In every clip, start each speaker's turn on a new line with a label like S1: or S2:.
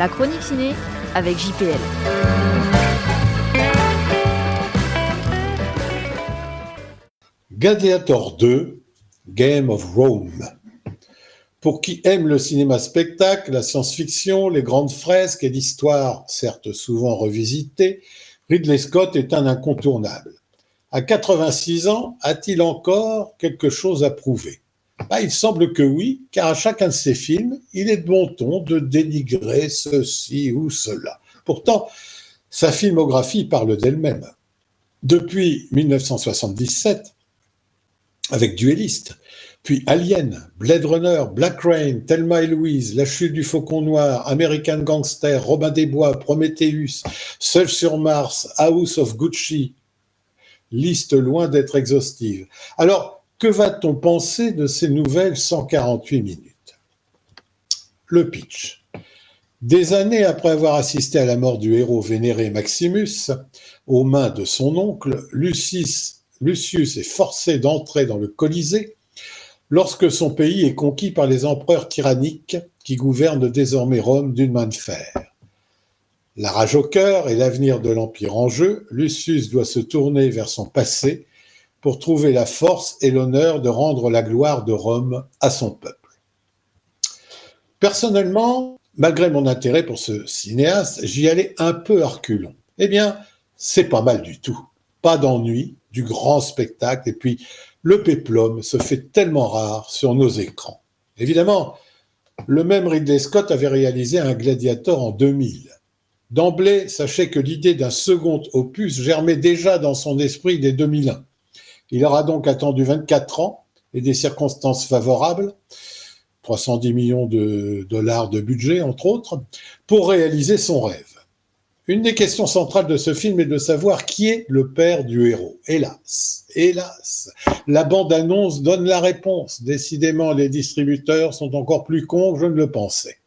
S1: La chronique ciné avec JPL.
S2: Gladiator 2, Game of Rome. Pour qui aime le cinéma spectacle, la science-fiction, les grandes fresques et l'histoire, certes souvent revisitée, Ridley Scott est un incontournable. À 86 ans, a-t-il encore quelque chose à prouver ? Il semble que oui, car à chacun de ses films, il est de bon ton de dénigrer ceci ou cela. Pourtant, sa filmographie parle d'elle-même. Depuis 1977, avec Duelist, puis Alien, Blade Runner, Black Rain, Thelma et Louise, La chute du faucon noir, American Gangster, Robin des Bois, Prometheus, Seul sur Mars, House of Gucci, liste loin d'être exhaustive. Alors, que va-t-on penser de ces nouvelles 148 minutes ? Le pitch. Des années après avoir assisté à la mort du héros vénéré Maximus, aux mains de son oncle, Lucius est forcé d'entrer dans le Colisée lorsque son pays est conquis par les empereurs tyranniques qui gouvernent désormais Rome d'une main de fer. La rage au cœur et l'avenir de l'Empire en jeu, Lucius doit se tourner vers son passé pour trouver la force et l'honneur de rendre la gloire de Rome à son peuple. Personnellement, malgré mon intérêt pour ce cinéaste, j'y allais un peu à reculons. Eh bien, c'est pas mal du tout. Pas d'ennui, du grand spectacle, et puis le péplum se fait tellement rare sur nos écrans. Évidemment, le même Ridley Scott avait réalisé un Gladiator en 2000. D'emblée, sachez que l'idée d'un second opus germait déjà dans son esprit dès 2001. Il aura donc attendu 24 ans et des circonstances favorables, 310 millions de dollars de budget, entre autres, pour réaliser son rêve. Une des questions centrales de ce film est de savoir qui est le père du héros. Hélas, la bande-annonce donne la réponse. Décidément, les distributeurs sont encore plus cons que je ne le pensais.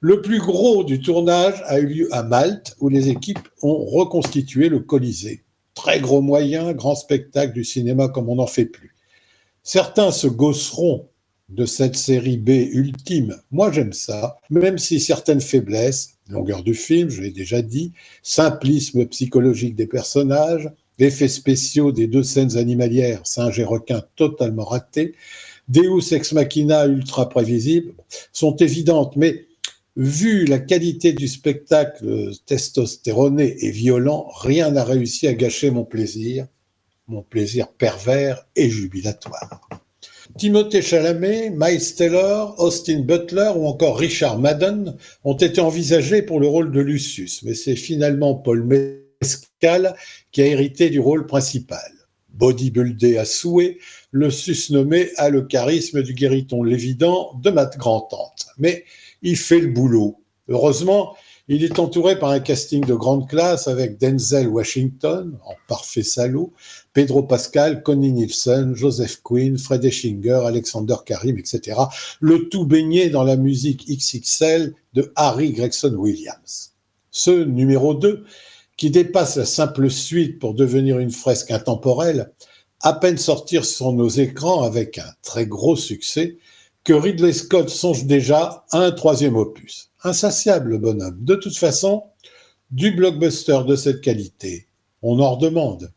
S2: Le plus gros du tournage a eu lieu à Malte, où les équipes ont reconstitué le Colisée. Très gros moyens, grand spectacle du cinéma comme on n'en fait plus. Certains se gausseront de cette série B ultime. Moi, j'aime ça, même si certaines faiblesses, longueur du film, je l'ai déjà dit, simplisme psychologique des personnages, effets spéciaux des deux scènes animalières, singe et requin totalement ratés, Deus ex machina ultra prévisible, sont évidentes, mais vu la qualité du spectacle testostéroné et violent, rien n'a réussi à gâcher mon plaisir pervers et jubilatoire. Timothée Chalamet, Miles Teller, Austin Butler ou encore Richard Madden ont été envisagés pour le rôle de Lucius, mais c'est finalement Paul Mescal qui a hérité du rôle principal. Bodybuildé à souhait, le susnommé a le charisme du guéridon l'évident de ma grand-tante. Mais il fait le boulot. Heureusement, il est entouré par un casting de grande classe avec Denzel Washington, en parfait salaud, Pedro Pascal, Connie Nielsen, Joseph Quinn, Fred Eschinger, Alexander Karim, etc. Le tout baigné dans la musique XXL de Harry Gregson Williams. Ce numéro 2, qui dépasse la simple suite pour devenir une fresque intemporelle, à peine sortir sur nos écrans avec un très gros succès, que Ridley Scott songe déjà à un troisième opus. Insatiable, le bonhomme. De toute façon, du blockbuster de cette qualité, on en redemande.